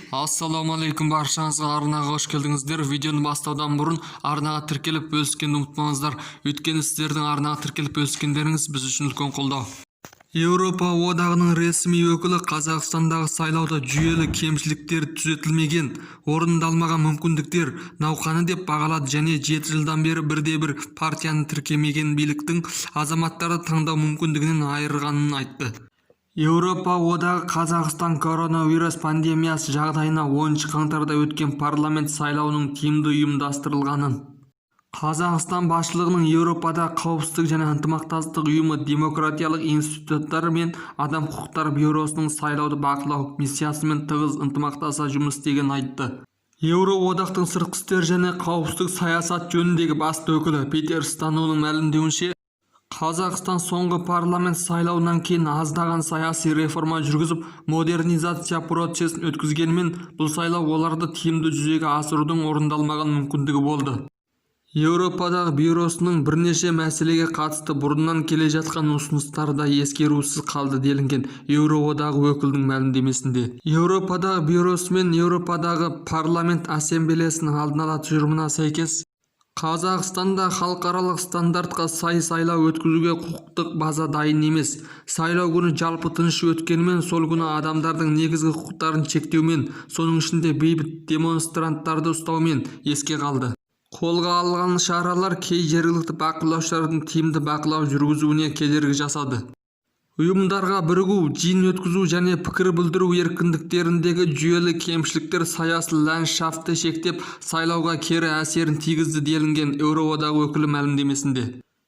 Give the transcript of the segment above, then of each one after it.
Ассаламу алейкум, баршаңызға арнаға қош келдіңіздер. Видеоны бастаудан бұрын арнаға тіркеліп бөліскенді ұмытпаңыздар. Өйткені сіздердің арнаға тіркеліп бөліскендеріңіз біз үшін үлкен қолдау. Еуропа одағының ресми өкілі Қазақстандағы сайлауда жүйелі кемшіліктер түзетілмеген, орындалмаған мүмкіндіктер науқаны деп бағалады және 7 жылдан бері бірде-бір партияны тіркемеген биліктің азаматтарды таңдау мүмкіндігінен айырғанын айтты. Еуропа одағы Қазақстан коронавирус пандемиясы жағдайына 10 қаңтарда өткен парламент сайлауының тиімді ұйымдастырылғанын, Қазақстан басшылығының Еуропада қауіпсіздік және ынтымақтастық ұйымы, демократиялық институттары мен адам құқықтары бюросының сайлауды бақылау миссиясымен тығыз ынтымақтаса жұмыс істегенін айтты. Еуроодақтың сыртқы істер және қауіпсіздік саясат жөніндегі басты өкілі Питер Станоның мәлімдеуінше, Қазақстан соңғы парламент сайлауынан кейін аздаған саяси реформа жүргізіп, модернизация процесін өткізгенімен, бұл сайлау оларды тиімді жүзеге асырудың орындалмаған мүмкіндігі болды. Еуропадағы бюросының бірнеше мәселеге қатысты бұрыннан келе жатқан ұсыныстары да ескерусіз қалды делінген Еуроодағы өкілдің мәлімдемесінде. Еуропадағы бюросы мен Еуропадағы парламент ассамблеясының алдын ала тұжырымына сәйкес, Қазақстанда халықаралық стандартқа сай сайлау өткізуге құқықтық база дайын емес. Сайлау күні жалпы тыныш өткенімен, сол күні адамдардың негізгі құқықтарын шектеумен, соның ішінде бейбіт демонстранттарды ұстаумен еске қалды. Қолға алынған шаралар кей жергілікті бақылаушылардың тиімді бақылау жүргізуіне кедергі жасады. Ұйымдарға бірігу, жиын өткізу және пікір білдіру еркіндіктеріндегі жүйелі кемшіліктер саяси ландшафтты шектеп, сайлауға кері әсерін тигізді делінген Еуроодағы өкілі мәлімдемесінде.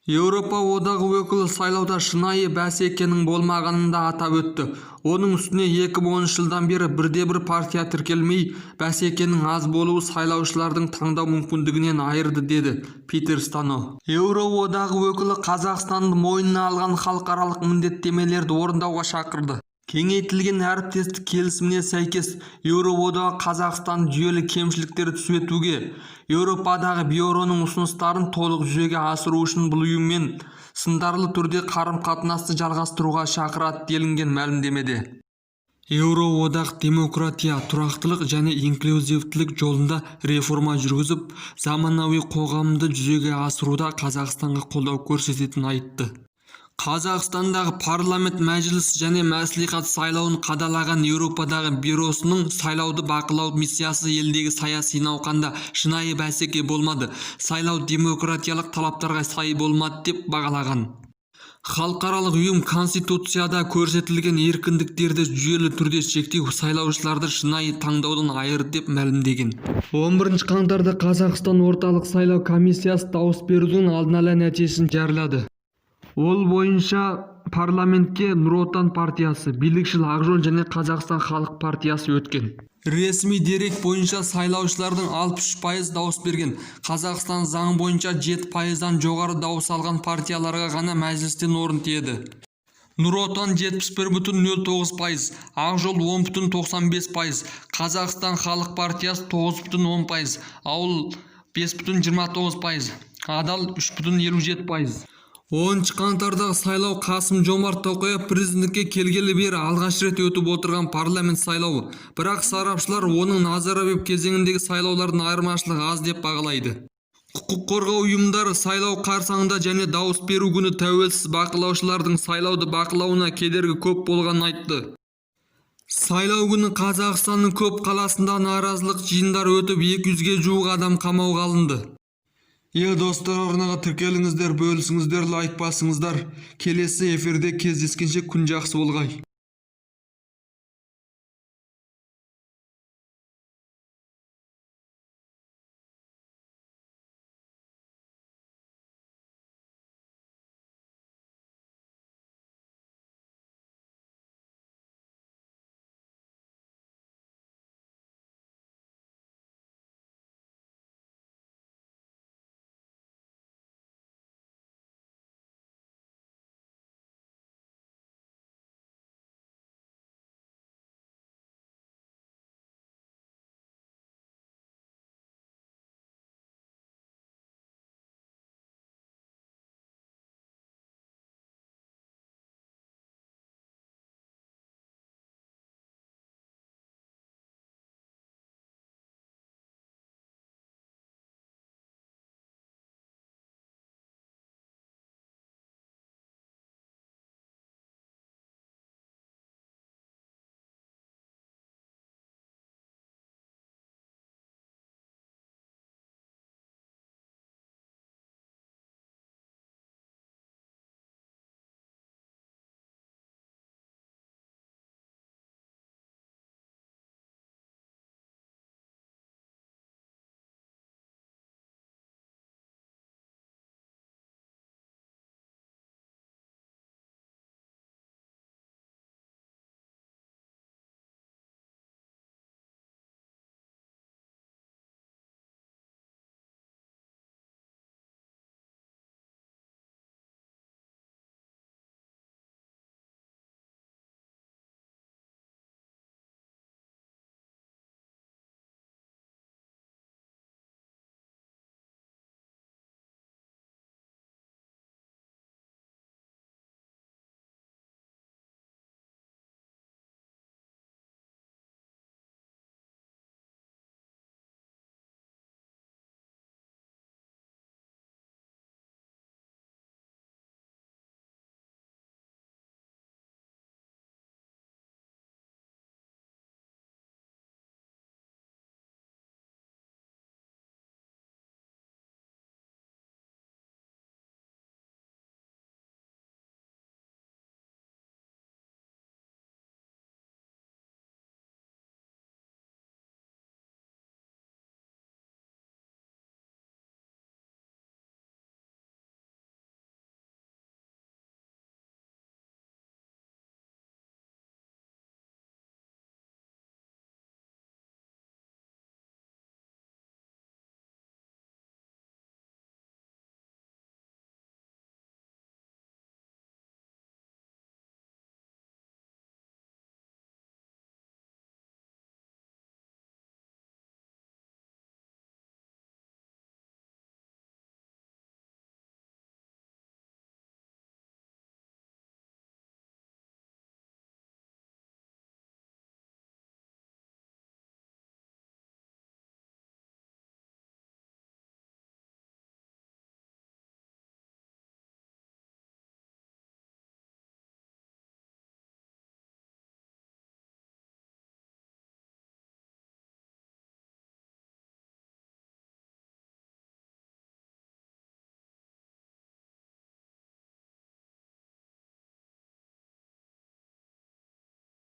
Еуропа одағы өкілі сайлауда шынайы бәсекенің болмағанын да атап өтті. Оның үстіне 2010 жылдан бері бірде-бір партия тіркелмей, бәсекенің аз болуы сайлаушылардың таңдау мүмкіндігінен айырды, деді Питер Стано. Еуроодағы өкілі Қазақстанды мойнына алған халықаралық міндеттемелерді орындауға шақырды. Кеңейтілген әріптестік келісіміне сәйкес, Еуроодағы Қазақстан жүйелі кемшіліктерді түзетуге, Еуропадағы бюроның ұсыныстарын толық жүзеге асыру үшін бұл ұйыммен сындарлы түрде қарым-қатынасты жалғастыруға шақырады делінген мәлімдемеде. Еуроодақ демократия, тұрақтылық және инклюзивтілік жолында реформа жүргізіп, заманауи қоғамды жүзеге асыруда Қазақстанға қолдау көрсететінін айтты. Қазақстандағы парламент мәжіліс және мәслихат сайлауын қадағалаған Еуропадағы бюросының сайлауды бақылау миссиясы елдегі саяси науқанда шынайы бәсеке болмады, сайлау демократиялық талаптарға сай болмады деп бағалаған. Халықаралық ұйым Конституцияда көрсетілген еркіндіктерді жүйелі түрде шектеу сайлаушыларды шынайы таңдаудан айырды деп мәлімдеген. 11 қаңтарда Қазақстан орталық сайлау комиссиясы дауыс берудің алдын ала нәтижесін жариялады. Ол бойынша парламентке Нұр Отан партиясы, билікшіл Ақ жол және Қазақстан халық партиясы өткен. Ресми дерек бойынша сайлаушылардың 63% дауыс берген. Қазақстан заң бойынша 7%-дан жоғары дауыс алған партияларға ғана мәжілістен орын тиеді. Нұр Отан 71,09%, Ақ жол 10,95%, Қазақстан халық партиясы 9,10%, Ауыл 5,29%, Адал 3,57%. 10 қаңтардағы сайлау Қасым-Жомарт Тоқаев президентке келгелі бері алғаш рет өтіп отырған парламент сайлауы. Бірақ сарапшылар оның Назарбаев кезеңіндегі сайлаулардың айырмашылығы аз деп бағалайды. Құқық қорғау ұйымдары сайлау қарсаңында және дауыс беру күні тәуелсіз бақылаушылардың сайлауды бақылауына кедергі көп болғанын айтты. Сайлау күні Қазақстанның көп қаласында наразылық жиындар өтіп, 200-ге жуық адам қамауға алынды. Достар, арнаға тіркеліңіздер, бөлісіңіздер, лайк басыңыздар. Келесі эфирде кездескенше күн жақсы болғай.